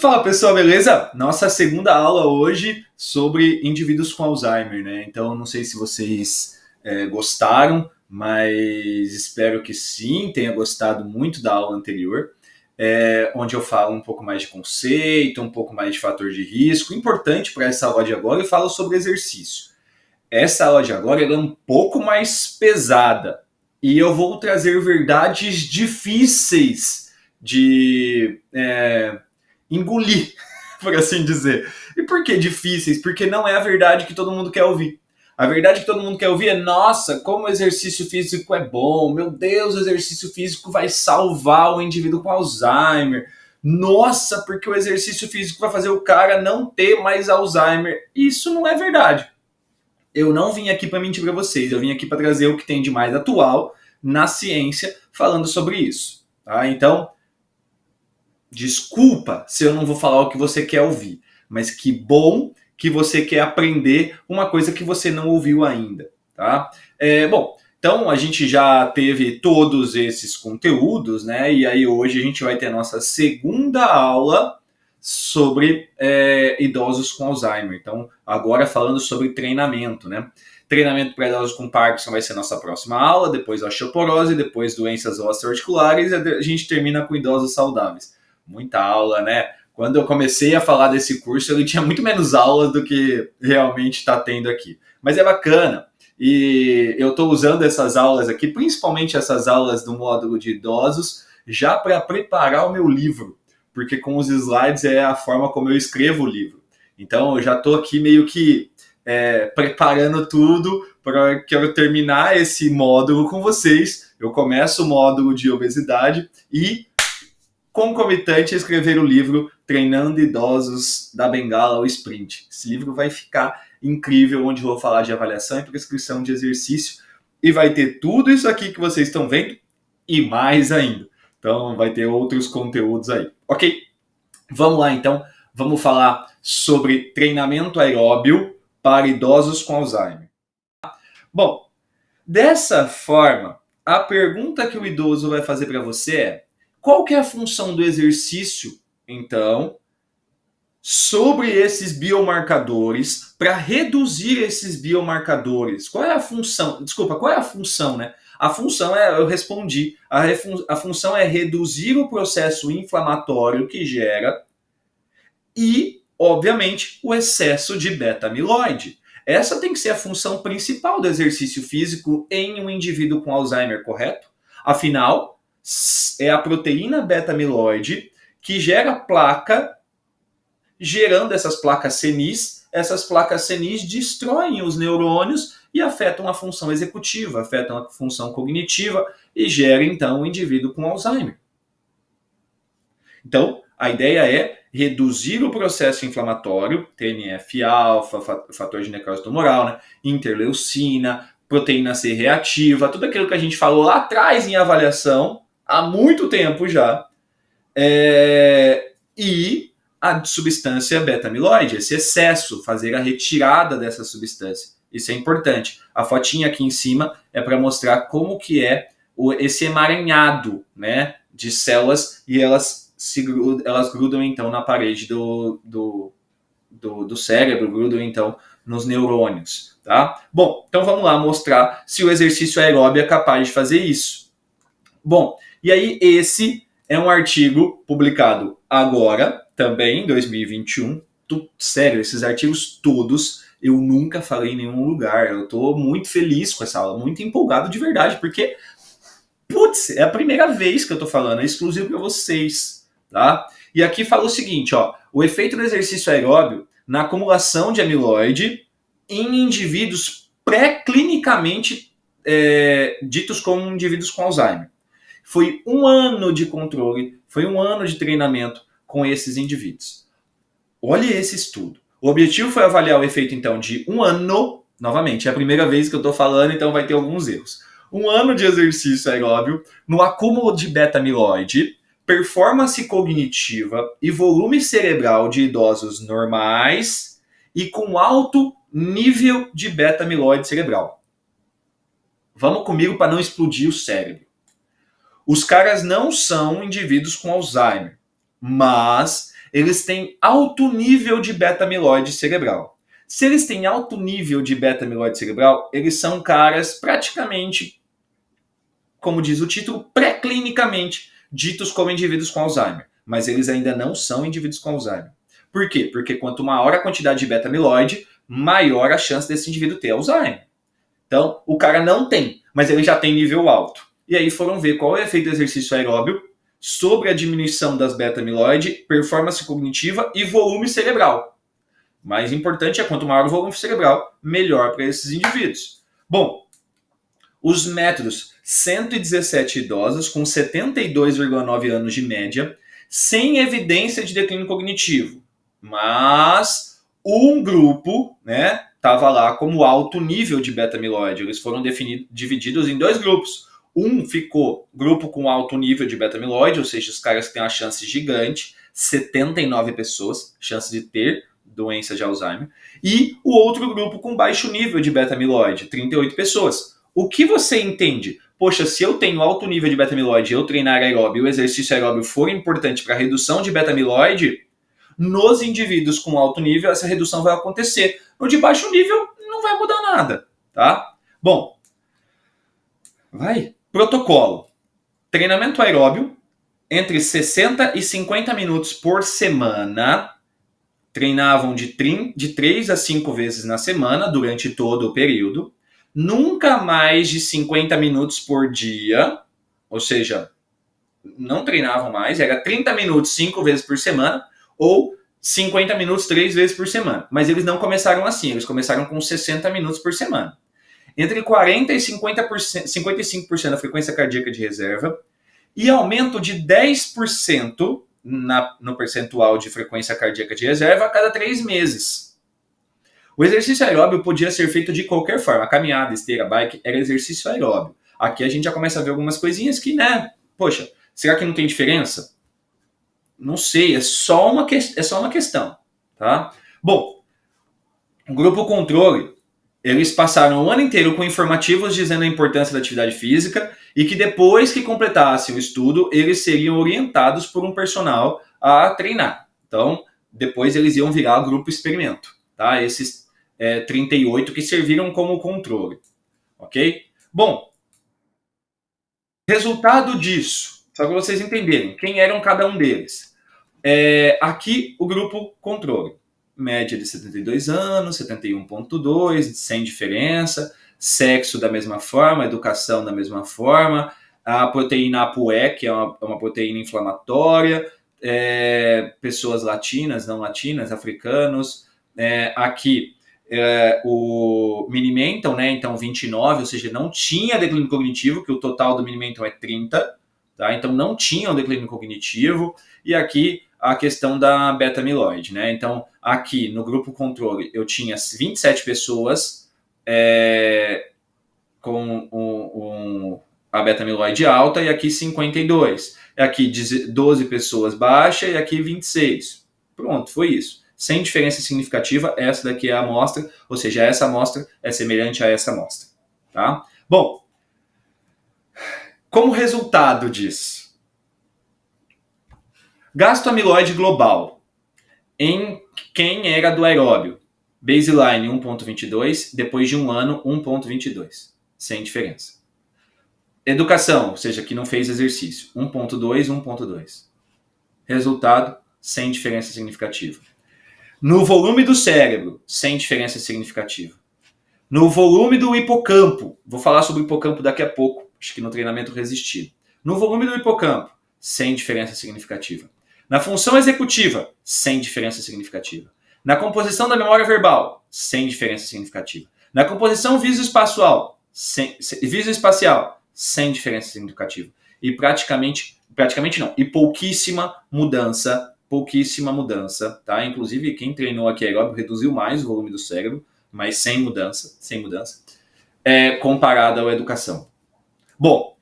Fala pessoal, beleza? Nossa segunda aula hoje sobre indivíduos com Alzheimer, né? Então, não sei se vocês gostaram, mas espero que sim, tenha gostado muito da aula anterior, onde eu falo um pouco mais de conceito, um pouco mais de fator de risco. Importante para essa aula de agora, eu falo sobre exercício. Essa aula de agora ela é um pouco mais pesada e eu vou trazer verdades difíceis de engolir, por assim dizer. E por que difíceis? Porque não é a verdade que todo mundo quer ouvir. A verdade que todo mundo quer ouvir é: nossa, como o exercício físico é bom, meu Deus, o exercício físico vai salvar o indivíduo com Alzheimer. Nossa, porque o exercício físico vai fazer o cara não ter mais Alzheimer. Isso não é verdade. Eu não vim aqui para mentir para vocês, eu vim aqui para trazer o que tem de mais atual na ciência falando sobre isso. Tá? Então, desculpa se eu não vou falar o que você quer ouvir, mas que bom que você quer aprender uma coisa que você não ouviu ainda, tá? Bom, então a gente já teve todos esses conteúdos, né? E aí hoje a gente vai ter a nossa segunda aula sobre idosos com Alzheimer. Então, agora falando sobre treinamento, né? Treinamento para idosos com Parkinson vai ser a nossa próxima aula, depois osteoporose, depois doenças osteoarticulares e a gente termina com idosos saudáveis. Muita aula, né? Quando eu comecei a falar desse curso, ele tinha muito menos aulas do que realmente está tendo aqui. Mas é bacana. E eu estou usando essas aulas aqui, principalmente essas aulas do módulo de idosos, já para preparar o meu livro. Porque com os slides é a forma como eu escrevo o livro. Então eu já estou aqui meio que preparando tudo para que eu terminar esse módulo com vocês. Eu começo o módulo de obesidade e concomitante a escrever o livro Treinando Idosos da Bengala ao Sprint. Esse livro vai ficar incrível, onde eu vou falar de avaliação e prescrição de exercício e vai ter tudo isso aqui que vocês estão vendo e mais ainda. Então vai ter outros conteúdos aí, ok? Vamos lá então, vamos falar sobre treinamento aeróbio para idosos com Alzheimer. Bom, dessa forma, a pergunta que o idoso vai fazer para você é: qual que é a função do exercício, então, sobre esses biomarcadores, para reduzir esses biomarcadores? Qual é a função? Desculpa, qual é a função, né? A função eu respondi, a função é reduzir o processo inflamatório que gera e, obviamente, o excesso de beta-amiloide. Essa tem que ser a função principal do exercício físico em um indivíduo com Alzheimer, correto? Afinal, é a proteína beta-amiloide que gera placa, gerando essas placas senis. Essas placas senis destroem os neurônios e afetam a função executiva, afetam a função cognitiva e geram, então, o indivíduo com Alzheimer. Então, a ideia é reduzir o processo inflamatório, TNF-alfa, fator de necrose tumoral, né? Interleucina, proteína C reativa, tudo aquilo que a gente falou lá atrás em avaliação, há muito tempo já, e a substância beta-amiloide, esse excesso, fazer a retirada dessa substância. Isso é importante. A fotinha aqui em cima é para mostrar como que é esse emaranhado, né, de células, e elas grudam então na parede do cérebro, grudam então nos neurônios, tá? Bom, então vamos lá mostrar se o exercício aeróbio é capaz de fazer isso. Bom, e aí esse é um artigo publicado agora, também em 2021. Sério, esses artigos todos eu nunca falei em nenhum lugar. Eu tô muito feliz com essa aula, muito empolgado de verdade, porque, putz, é a primeira vez que eu tô falando, é exclusivo para vocês. Tá? E aqui fala o seguinte, ó, o efeito do exercício aeróbio na acumulação de amiloide em indivíduos pré-clinicamente ditos como indivíduos com Alzheimer. Foi 1 ano de controle, foi 1 ano de treinamento com esses indivíduos. Olha esse estudo. O objetivo foi avaliar o efeito, então, de 1 ano, novamente, é a primeira vez que eu estou falando, então vai ter alguns erros. 1 ano de exercício aeróbio no acúmulo de beta-amiloide, performance cognitiva e volume cerebral de idosos normais e com alto nível de beta-amiloide cerebral. Vamos comigo para não explodir o cérebro. Os caras não são indivíduos com Alzheimer, mas eles têm alto nível de beta-amiloide cerebral. Se eles têm alto nível de beta-amiloide cerebral, eles são caras praticamente, como diz o título, pré-clinicamente ditos como indivíduos com Alzheimer. Mas eles ainda não são indivíduos com Alzheimer. Por quê? Porque quanto maior a quantidade de beta-amiloide, maior a chance desse indivíduo ter Alzheimer. Então, o cara não tem, mas ele já tem nível alto. E aí foram ver qual é o efeito do exercício aeróbio sobre a diminuição das beta-amiloide, performance cognitiva e volume cerebral. Mais importante é quanto maior o volume cerebral, melhor para esses indivíduos. Bom, os métodos: 117 idosos com 72,9 anos de média, sem evidência de declínio cognitivo. Mas um grupo, né, estava lá como alto nível de beta-amiloide. Eles foram divididos em dois grupos. Um ficou grupo com alto nível de beta-amiloide, ou seja, os caras que têm uma chance gigante, 79 pessoas, chance de ter doença de Alzheimer. E o outro grupo com baixo nível de beta-amiloide, 38 pessoas. O que você entende? Poxa, se eu tenho alto nível de beta-amiloide, eu treinar aeróbio e o exercício aeróbio for importante para a redução de beta-amiloide, nos indivíduos com alto nível, essa redução vai acontecer. No de baixo nível, não vai mudar nada, tá? Bom, protocolo: treinamento aeróbio entre 60 e 50 minutos por semana. Treinavam de 3 a 5 vezes na semana, durante todo o período. Nunca mais de 50 minutos por dia, ou seja, não treinavam mais, era 30 minutos 5 vezes por semana, ou 50 minutos 3 vezes por semana. Mas eles não começaram assim, eles começaram com 60 minutos por semana. Entre 40% e 55% da frequência cardíaca de reserva, e aumento de 10% no percentual de frequência cardíaca de reserva a cada 3 meses. O exercício aeróbio podia ser feito de qualquer forma. A caminhada, esteira, bike, era exercício aeróbio. Aqui a gente já começa a ver algumas coisinhas que, né, poxa, será que não tem diferença? Não sei, é só uma questão, tá? Bom, o grupo controle, eles passaram o ano inteiro com informativos dizendo a importância da atividade física e que depois que completassem o estudo, eles seriam orientados por um personal a treinar. Então, depois eles iam virar grupo experimento, tá? Esses 38 que serviram como controle, ok? Bom, resultado disso, só para vocês entenderem quem eram cada um deles. Aqui o grupo controle, média de 72 anos, 71,2, sem diferença, sexo da mesma forma, educação da mesma forma, a proteína ApoE, que é uma proteína inflamatória, pessoas latinas, não latinas, africanos, aqui o Mini-Mental, né, então 29, ou seja, não tinha declínio cognitivo, que o total do Mini-Mental é 30, tá? Então não tinha um declínio cognitivo, e aqui a questão da beta-amiloide, né? Então, aqui no grupo controle, eu tinha 27 pessoas com a beta-amiloide alta, e aqui 52. Aqui 12 pessoas baixa, e aqui 26. Pronto, foi isso. Sem diferença significativa, essa daqui é a amostra, ou seja, essa amostra é semelhante a essa amostra, tá? Bom, como resultado disso, gasto amiloide global em quem era do aeróbio, baseline 1,22, depois de um ano 1,22, sem diferença. Educação, ou seja, que não fez exercício, 1,2, 1,2. Resultado, sem diferença significativa. No volume do cérebro, sem diferença significativa. No volume do hipocampo, vou falar sobre o hipocampo daqui a pouco, acho que no treinamento resistido. No volume do hipocampo, sem diferença significativa. Na função executiva, sem diferença significativa. Na composição da memória verbal, sem diferença significativa. Na composição visoespacial, sem diferença significativa. E praticamente não, e pouquíssima mudança, tá? Inclusive, quem treinou aqui aeróbio reduziu mais o volume do cérebro, mas sem mudança, comparado à educação. Bom,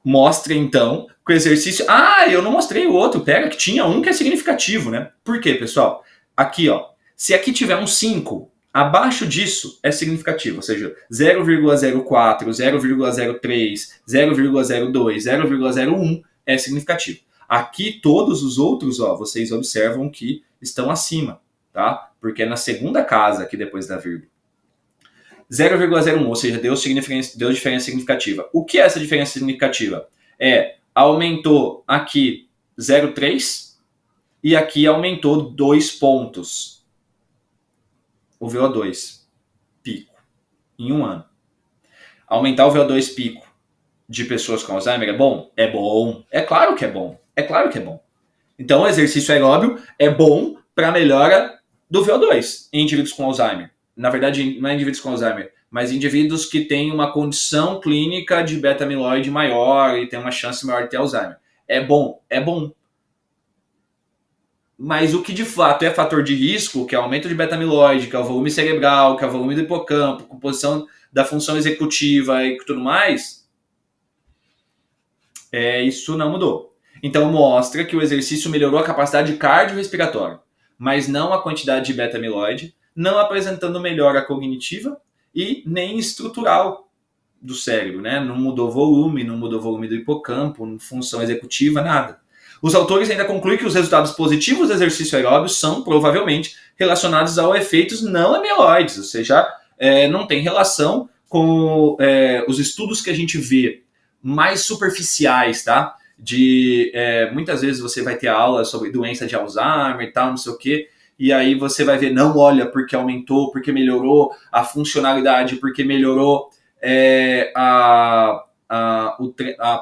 mostra então que o exercício... eu não mostrei o outro, pega que tinha um que é significativo, né? Por quê, pessoal? Aqui, ó, se aqui tiver um 5, abaixo disso é significativo, ou seja, 0,04, 0,03, 0,02, 0,01 é significativo. Aqui, todos os outros, ó, vocês observam que estão acima, tá? Porque é na segunda casa aqui depois da vírgula. 0,01, ou seja, deu diferença significativa. O que é essa diferença significativa? Aumentou aqui 0,3 e aqui aumentou 2 pontos. O VO2 pico em um ano. Aumentar o VO2 pico de pessoas com Alzheimer é bom? É bom. É claro que é bom. É claro que é bom. Então, o exercício aeróbio é bom para a melhora do VO2 em indivíduos com Alzheimer. Na verdade, não é indivíduos com Alzheimer, mas indivíduos que têm uma condição clínica de beta-amiloide maior e têm uma chance maior de ter Alzheimer. É bom, é bom. Mas o que de fato é fator de risco, que é o aumento de beta-amiloide, que é o volume cerebral, que é o volume do hipocampo, composição da função executiva e tudo mais, isso não mudou. Então mostra que o exercício melhorou a capacidade cardiorrespiratória, mas não a quantidade de beta-amiloide, não apresentando melhora cognitiva e nem estrutural do cérebro, né? Não mudou volume, não mudou volume do hipocampo, função executiva, nada. Os autores ainda concluem que os resultados positivos do exercício aeróbio são provavelmente relacionados a efeitos não amiloides, ou seja, não tem relação com os estudos que a gente vê mais superficiais, tá? Muitas vezes você vai ter aula sobre doença de Alzheimer e tal, não sei o quê, e aí você vai ver, não, olha, porque aumentou, porque melhorou a funcionalidade, porque melhorou a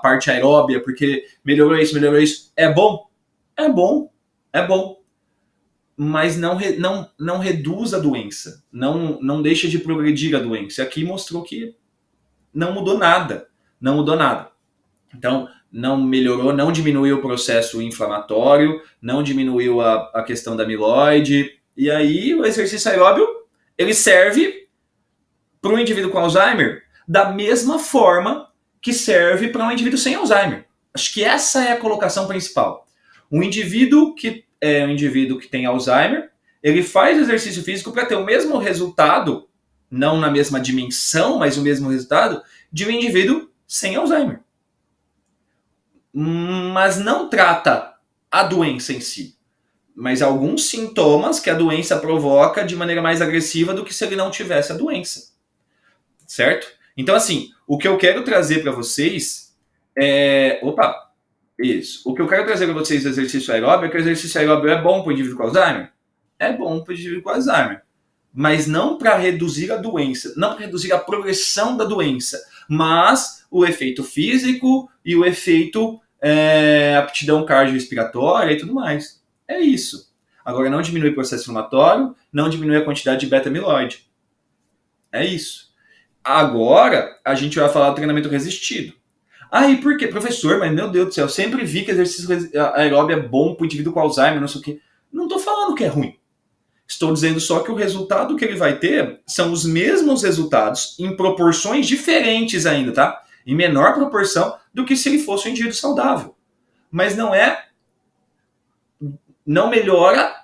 parte aeróbia, porque melhorou isso. É bom? É bom, é bom. Mas não reduz a doença, não deixa de progredir a doença. Aqui mostrou que não mudou nada. Então, não melhorou, não diminuiu o processo inflamatório, não diminuiu a questão da amiloide. E aí, o exercício aeróbio, ele serve para um indivíduo com Alzheimer da mesma forma que serve para um indivíduo sem Alzheimer. Acho que essa é a colocação principal. Um indivíduo que tem Alzheimer, ele faz exercício físico para ter o mesmo resultado, não na mesma dimensão, mas o mesmo resultado de um indivíduo sem Alzheimer. Mas não trata a doença em si, mas alguns sintomas que a doença provoca de maneira mais agressiva do que se ele não tivesse a doença. Certo? Então, assim, o que eu quero trazer para vocês O que eu quero trazer para vocês do exercício aeróbio é que o exercício aeróbio é bom para o indivíduo com Alzheimer? É bom para o indivíduo com Alzheimer. Mas não para reduzir a doença, não para reduzir a progressão da doença, mas o efeito físico e o efeito aptidão cardiorrespiratória e tudo mais. É isso. Agora, não diminui o processo inflamatório, não diminui a quantidade de beta-amiloide. É isso. Agora, a gente vai falar do treinamento resistido. E por quê? Professor, mas meu Deus do céu, eu sempre vi que exercício aeróbio é bom para o indivíduo com Alzheimer, não sei o quê. Não estou falando que é ruim. Estou dizendo só que o resultado que ele vai ter são os mesmos resultados em proporções diferentes ainda, tá? Em menor proporção do que se ele fosse um indivíduo saudável. Mas não melhora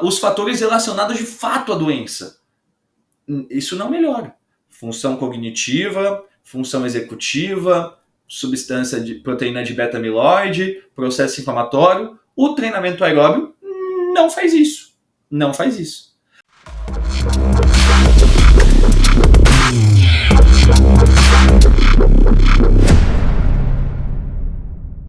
os fatores relacionados de fato à doença. Isso não melhora. Função cognitiva, função executiva, substância de proteína de beta-amiloide, processo inflamatório. O treinamento aeróbio não faz isso. Não faz isso.